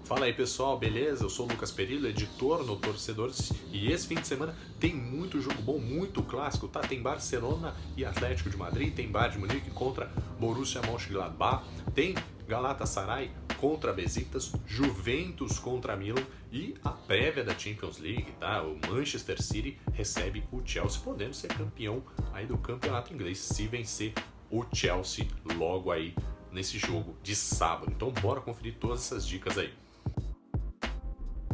Fala aí pessoal, beleza? Eu sou o Lucas Perillo, editor no Torcedores, e esse fim de semana tem muito jogo bom, muito clássico, tá? Tem Barcelona e Atlético de Madrid, tem Bayern de Munique contra Borussia Mönchengladbach, tem Galatasaray contra Besiktas, Juventus contra Milan e a prévia da Champions League, tá? O Manchester City recebe o Chelsea, podendo ser campeão aí do campeonato inglês se vencer o Chelsea logo aí nesse jogo de sábado. Então bora conferir todas essas dicas aí.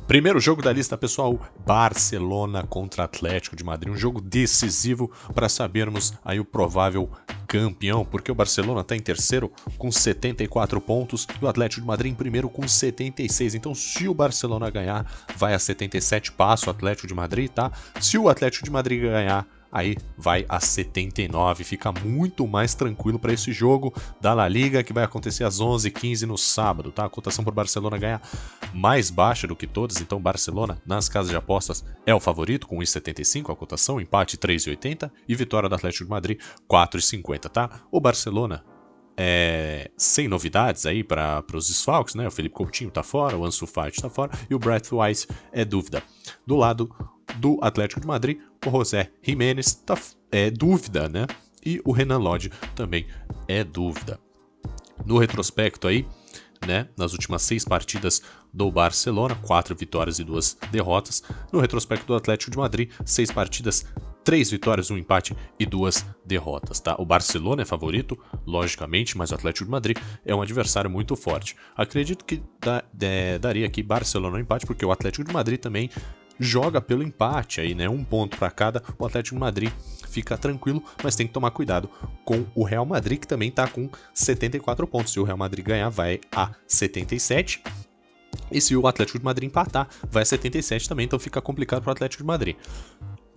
Primeiro jogo da lista, pessoal, Barcelona contra Atlético de Madrid, um jogo decisivo para sabermos aí o provável campeão, porque o Barcelona está em terceiro com 74 pontos e o Atlético de Madrid em primeiro com 76. Então, se o Barcelona ganhar, vai a 77, passa o Atlético de Madrid, tá? Se o Atlético de Madrid ganhar, aí vai a 79, fica muito mais tranquilo para esse jogo da La Liga, que vai acontecer às 11h15 no sábado, tá? A cotação por Barcelona ganhar mais baixa do que todas, então Barcelona nas casas de apostas é o favorito com 1,75 a cotação, empate 3,80 e vitória do Atlético de Madrid 4,50, tá? O Barcelona sem novidades aí para os desfalques, né? O Felipe Coutinho tá fora, o Ansu Fati tá fora e o Brett White é dúvida. Do lado do Atlético de Madrid, o José Jiménez é dúvida, né? E o Renan Lodge também é dúvida. No retrospecto aí, né, nas últimas 6 partidas do Barcelona, 4 vitórias e 2 derrotas. No retrospecto do Atlético de Madrid, 6 partidas, 3 vitórias, 1 empate e 2 derrotas, tá? O Barcelona é favorito, logicamente, mas o Atlético de Madrid é um adversário muito forte. Acredito que daria aqui Barcelona no empate, porque o Atlético de Madrid também joga pelo empate aí, né? 1 ponto para cada. O Atlético de Madrid fica tranquilo, mas tem que tomar cuidado com o Real Madrid, que também tá com 74 pontos. Se o Real Madrid ganhar, vai a 77. E se o Atlético de Madrid empatar, vai a 77 também, então fica complicado para o Atlético de Madrid.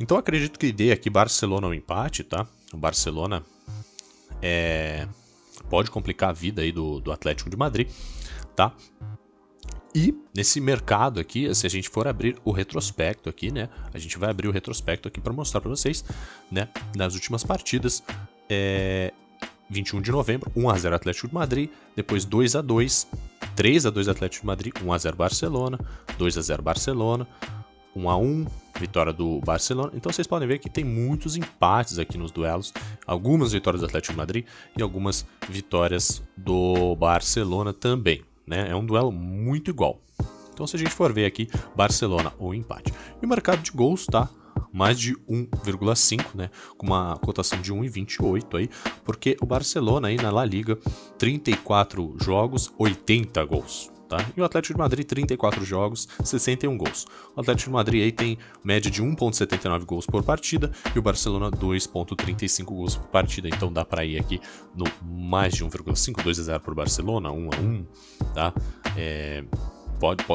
Então acredito que dê aqui Barcelona no empate, tá? O Barcelona pode complicar a vida aí do Atlético de Madrid, tá? E nesse mercado aqui, se a gente for abrir o retrospecto aqui, né? A gente vai abrir o retrospecto aqui para mostrar para vocês, né? Nas últimas partidas, 21 de novembro, 1-0 Atlético de Madrid, depois 2-2, 3-2 Atlético de Madrid, 1-0 Barcelona, 2-0 Barcelona, 1-1, vitória do Barcelona. Então vocês podem ver que tem muitos empates aqui nos duelos, algumas vitórias do Atlético de Madrid e algumas vitórias do Barcelona também, né? É um duelo muito igual. Então se a gente for ver aqui, Barcelona ou empate. E o mercado de gols tá mais de 1,5, né? Com uma cotação de 1,28 aí, porque o Barcelona aí na La Liga, 34 jogos, 80 gols. Tá? E o Atlético de Madrid, 34 jogos, 61 gols. O Atlético de Madrid aí tem média de 1,79 gols por partida e o Barcelona 2,35 gols por partida. Então dá para ir aqui no mais de 1,5, 2-0 por Barcelona, 1-1, tá?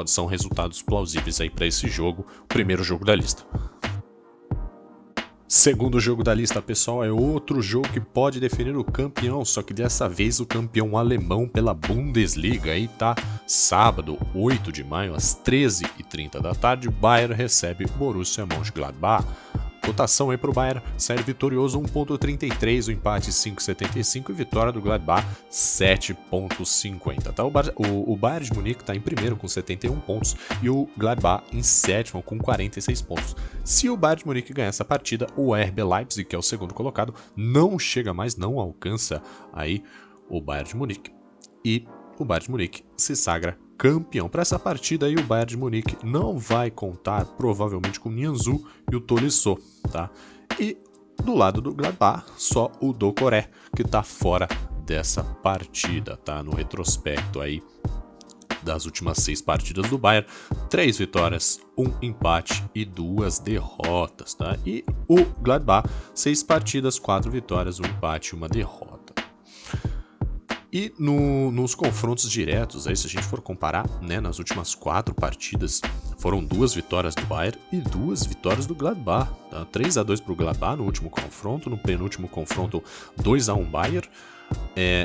São resultados plausíveis aí para esse jogo, o primeiro jogo da lista. Segundo jogo da lista, pessoal, é outro jogo que pode definir o campeão, só que dessa vez o campeão alemão pela Bundesliga. Aí tá sábado, 8 de maio, às 13h30 da tarde, o Bayern recebe o Borussia Mönchengladbach. Cotação aí para o Bayern, sai vitorioso 1,33, o empate 5,75 e vitória do Gladbach 7,50. Tá? O Bayern de Munique está em primeiro com 71 pontos e o Gladbach em sétimo com 46 pontos. Se o Bayern de Munique ganhar essa partida, o RB Leipzig, que é o segundo colocado, não chega mais, não alcança aí o Bayern de Munique. E o Bayern de Munique se sagra campeão. Para essa partida aí, o Bayern de Munique não vai contar provavelmente com o Nianzou e o Tolisso, tá? E do lado do Gladbach, só o Doucouré que está fora dessa partida, tá? No retrospecto aí das últimas 6 partidas do Bayern, 3 vitórias, 1 empate e 2 derrotas, tá? E o Gladbach, 6 partidas, 4 vitórias, 1 empate e 1 derrota. E nos confrontos diretos, aí, se a gente for comparar, né, nas últimas 4 partidas, foram 2 vitórias do Bayern e 2 vitórias do Gladbach. Tá? 3-2 para o Gladbach no último confronto, no penúltimo confronto 2-1 Bayern,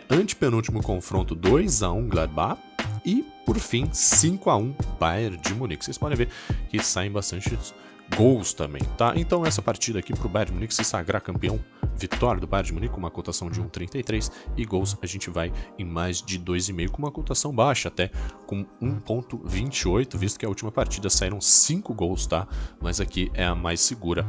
antepenúltimo confronto 2-1 Gladbach e, por fim, 5-1 Bayern de Munique. Vocês podem ver que saem bastante gols também, tá? Então essa partida aqui pro Bayern de Munique se sagrar campeão, vitória do Bayern de Munique com uma cotação de 1,33 e gols a gente vai em mais de 2,5 com uma cotação baixa até, com 1,28, visto que a última partida saíram 5 gols, tá? Mas aqui é a mais segura,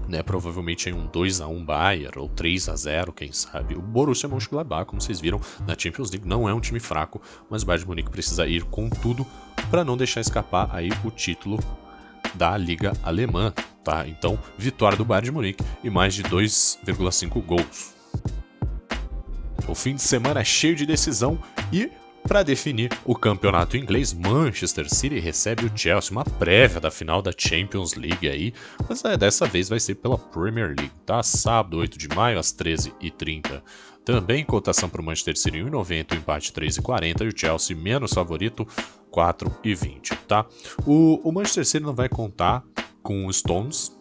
né? Provavelmente em um 2-1 Bayern ou 3-0, quem sabe. O Borussia Mönchengladbach, como vocês viram na Champions League, não é um time fraco, mas o Bayern de Munique precisa ir com tudo para não deixar escapar aí o título da Liga Alemã, tá? Então, vitória do Bayern de Munique e mais de 2,5 gols. O fim de semana é cheio de decisão e, para definir o campeonato inglês, Manchester City recebe o Chelsea, uma prévia da final da Champions League aí, mas dessa vez vai ser pela Premier League, tá? Sábado, 8 de maio, às 13h30. Também cotação para o Manchester City 1,90, o empate 3,40 e o Chelsea menos favorito 4,20, tá? O Manchester City não vai contar com o Stones,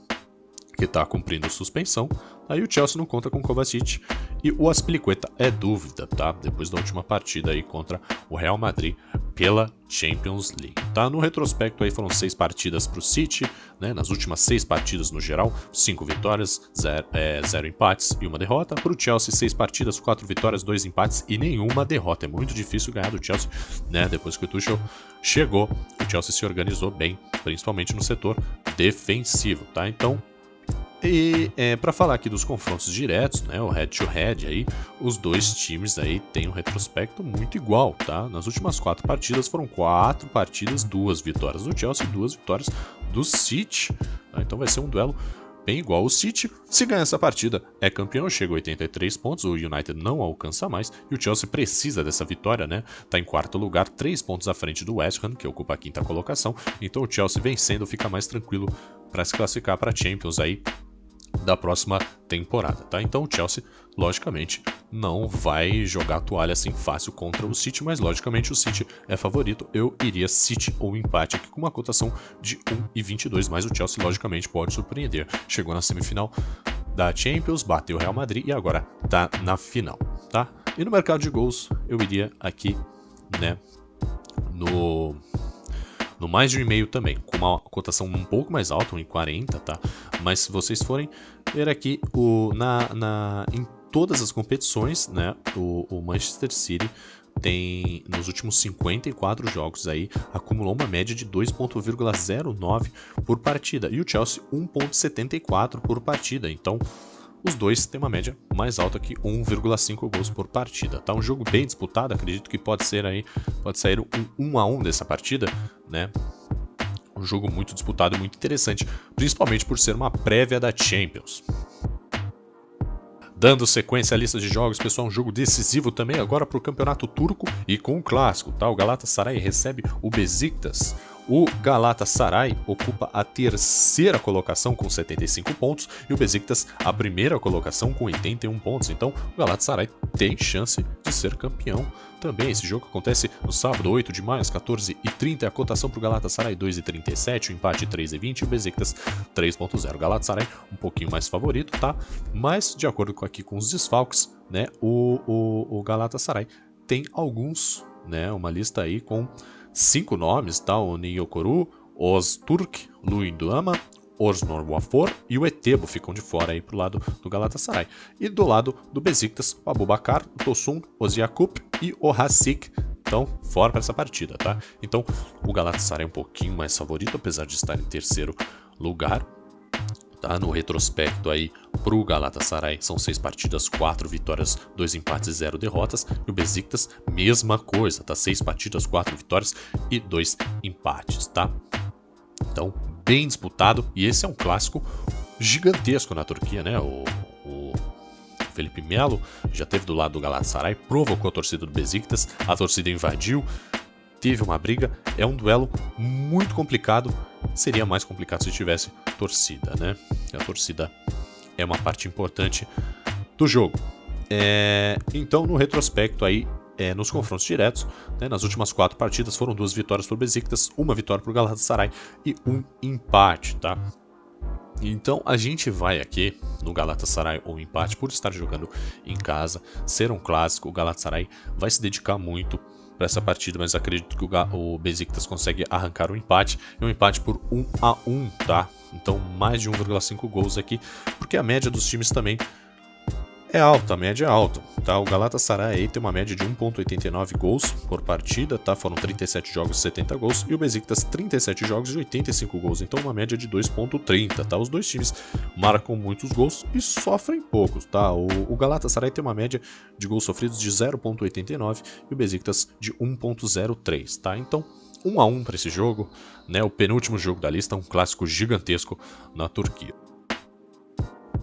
que está cumprindo suspensão, aí o Chelsea não conta com o Kovacic e o Azpilicueta é dúvida, tá? Depois da última partida aí contra o Real Madrid pela Champions League, tá? No retrospecto aí foram 6 partidas para o City, né? Nas últimas 6 partidas no geral, 5 vitórias, 0 empates e 1 derrota. Para o Chelsea, 6 partidas, 4 vitórias, 2 empates e nenhuma derrota. É muito difícil ganhar do Chelsea, né? Depois que o Tuchel chegou, o Chelsea se organizou bem, principalmente no setor defensivo, tá? Então, e para falar aqui dos confrontos diretos, né, o head-to-head aí, os dois times aí têm um retrospecto muito igual, tá? Nas últimas 4 partidas foram 4 partidas, 2 vitórias do Chelsea e 2 vitórias do City, tá? Então vai ser um duelo bem igual. O City, se ganhar essa partida, é campeão, chega a 83 pontos, o United não alcança mais e o Chelsea precisa dessa vitória, né? Tá em 4º lugar, 3 pontos à frente do West Ham, que ocupa a 5ª colocação, então o Chelsea vencendo fica mais tranquilo para se classificar para a Champions aí da próxima temporada, tá? Então o Chelsea, logicamente, não vai jogar a toalha assim fácil contra o City, mas logicamente o City é favorito. Eu iria City ou empate aqui com uma cotação de 1,22, mas o Chelsea, logicamente, pode surpreender. Chegou na semifinal da Champions, bateu o Real Madrid e agora tá na final, tá? E no mercado de gols, eu iria aqui, né, no mais de 1,5 também, com uma cotação um pouco mais alta, 1,40, tá? Mas se vocês forem ver aqui, em todas as competições, né, o Manchester City tem, nos últimos 54 jogos aí, acumulou uma média de 2,09 por partida, e o Chelsea 1,74 por partida, então os dois têm uma média mais alta que 1,5 gols por partida. Tá um jogo bem disputado, acredito que pode sair um 1-1 dessa partida, né? Um jogo muito disputado e muito interessante, principalmente por ser uma prévia da Champions. Dando sequência à lista de jogos, pessoal, um jogo decisivo também agora para o Campeonato Turco e com o clássico, tá? O Galatasaray recebe o Besiktas. O Galatasaray ocupa a 3ª colocação com 75 pontos e o Besiktas a 1ª colocação com 81 pontos. Então o Galatasaray tem chance de ser campeão também. Esse jogo acontece no sábado, 8 de maio, às 14h30. A cotação para o Galatasaray 2,37, o empate 3,20 e o Besiktas 3,0. O Galatasaray um pouquinho mais favorito, tá? Mas de acordo com os desfalques, né, o Galatasaray tem alguns, né, uma lista aí com 5 nomes, tá? O Niyokoru, Öztürk, Luyendama, Orsnor Wafor e o Etebo ficam de fora aí pro lado do Galatasaray. E do lado do Besiktas, o Abubakar, o Tosun, o Ziyakup e o Hasik estão fora para essa partida, tá? Então o Galatasaray é um pouquinho mais favorito, apesar de estar em 3º lugar. Tá, no retrospecto aí pro Galatasaray são 6 partidas, 4 vitórias, 2 empates e 0 derrotas. E o Besiktas, mesma coisa, tá? 6 partidas, 4 vitórias e 2 empates, tá? Então, bem disputado. E esse é um clássico gigantesco na Turquia, né? O Felipe Melo já teve do lado do Galatasaray, provocou a torcida do Besiktas, a torcida invadiu, teve uma briga, é um duelo muito complicado, seria mais complicado se tivesse torcida, né? A torcida é uma parte importante do jogo. Então, no retrospecto aí, nos confrontos diretos, né, nas últimas 4 partidas foram 2 vitórias para o Besiktas, 1 vitória para o Galatasaray e 1 empate, tá? Então a gente vai aqui no Galatasaray ou empate por estar jogando em casa, ser um clássico. O Galatasaray vai se dedicar muito, para essa partida, mas acredito que o Besiktas consegue arrancar um empate, e um empate por 1-1, tá? Então mais de 1,5 gols aqui, porque a média dos times também é alta, a média é alta, tá? O Galatasaray aí tem uma média de 1,89 gols por partida, tá? Foram 37 jogos, 70 gols, e o Besiktas 37 jogos e 85 gols, então uma média de 2,30, tá? Os dois times marcam muitos gols e sofrem poucos, tá? O Galatasaray tem uma média de gols sofridos de 0,89 e o Besiktas de 1,03, tá? Então 1-1 para esse jogo, né? O penúltimo jogo da lista, um clássico gigantesco na Turquia.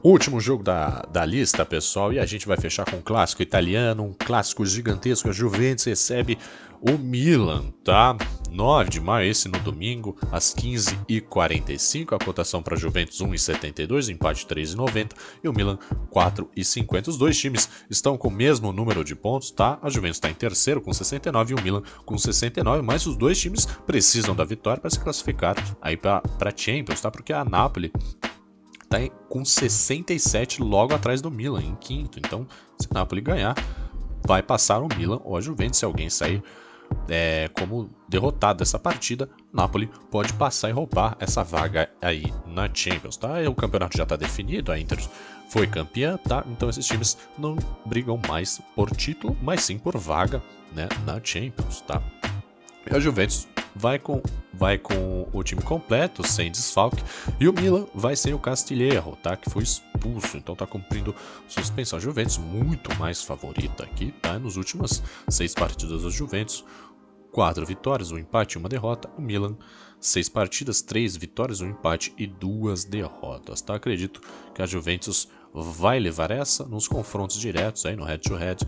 Último jogo da lista, pessoal, e a gente vai fechar com um clássico italiano, um clássico gigantesco. A Juventus recebe o Milan, tá? 9 de maio, esse no domingo, às 15h45. A cotação para a Juventus 1,72, empate 3,90 e o Milan 4,50. Os dois times estão com o mesmo número de pontos, tá? A Juventus está em terceiro com 69 e o Milan com 69, mas os dois times precisam da vitória para se classificar aí para Champions, tá? Porque a Napoli tá com 67 logo atrás do Milan, em quinto. Então, se o Napoli ganhar, vai passar o Milan ou a Juventus. Se alguém sair como derrotado dessa partida, Napoli pode passar e roubar essa vaga aí na Champions, tá? O campeonato já está definido, a Inter foi campeã, tá? Então esses times não brigam mais por título, mas sim por vaga, né, na Champions, tá? E a Juventus vai com o time completo, sem desfalque, e o Milan vai sem o Castilheiro, tá? Que foi expulso, então tá cumprindo suspensão. A Juventus muito mais favorita aqui, tá? Nas últimas 6 partidas da Juventus, 4 vitórias, 1 empate e 1 derrota. O Milan, 6 partidas, 3 vitórias, 1 empate e 2 derrotas, tá? Acredito que a Juventus vai levar essa nos confrontos diretos, aí no head-to-head,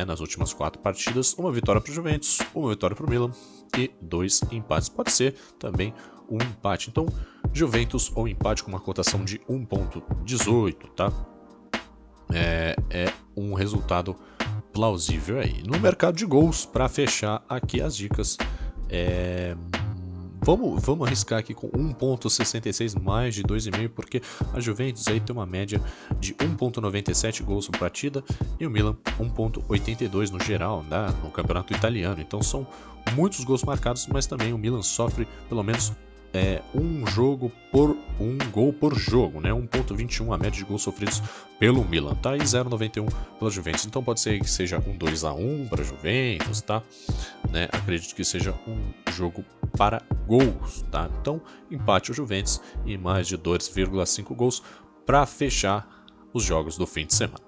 nas últimas 4 partidas. 1 vitória para o Juventus, 1 vitória para o Milan e 2 empates. Pode ser também um empate. Então, Juventus ou empate com uma cotação de 1,18, tá? É um resultado plausível aí. No mercado de gols, para fechar aqui as dicas, vamos arriscar aqui com 1,66 mais de 2,5, porque a Juventus aí tem uma média de 1,97 gols por partida e o Milan 1,82 no geral, né, no campeonato italiano. Então são muitos gols marcados, mas também o Milan sofre pelo menos um gol por jogo, né? 1,21 a média de gols sofridos pelo Milan, tá? E 0,91 pela Juventus. Então pode ser que seja um 2-1 para a Juventus, tá? Né? Acredito que seja um jogo para gols, tá? Então empate o Juventus e mais de 2,5 gols para fechar os jogos do fim de semana.